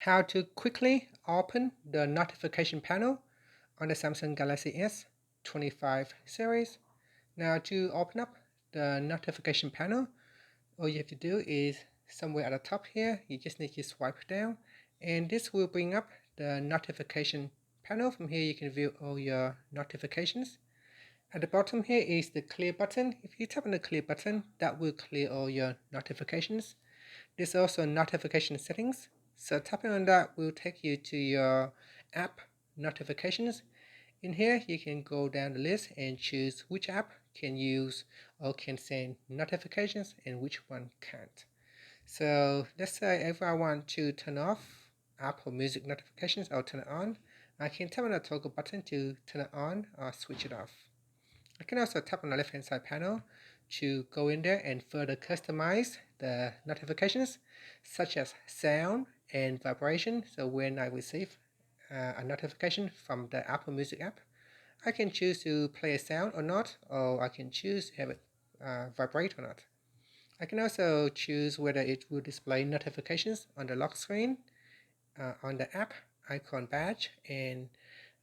How to quickly open the notification panel on the Samsung Galaxy S25 series. Now to open up the notification panel, all you have to do is somewhere at the top here, you just need to swipe down and this will bring up the notification panel. From here you can view all your notifications. At the bottom here is the clear button. If you tap on the clear button, that will clear all your notifications. There's also notification settings. So tapping on that will take you to your app notifications. In here, you can go down the list and choose which app can use or can send notifications and which one can't. So let's say if I want to turn off Apple Music notifications, I'll turn it on. I can tap on the toggle button to turn it on or switch it off. I can also tap on the left hand side panel to go in there and further customize the notifications such as sound and vibration. So when I receive a notification from the Apple Music app, I can choose to play a sound or not, or I can choose to have it vibrate or not. I can also choose whether it will display notifications on the lock screen, on the app icon badge, and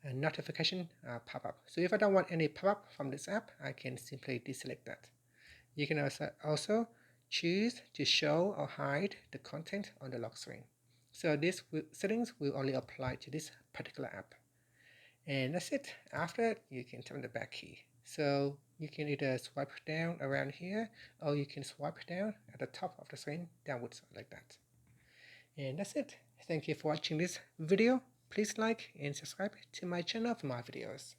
a notification pop-up. So if I don't want any pop-up from this app, I can simply deselect that. You can also choose to show or hide the content on the lock screen. So these settings will only apply to this particular app. And that's it. After that, you can turn the back key. So you can either swipe down around here, or you can swipe down at the top of the screen downwards like that. And that's it. Thank you for watching this video. Please like and subscribe to my channel for more videos.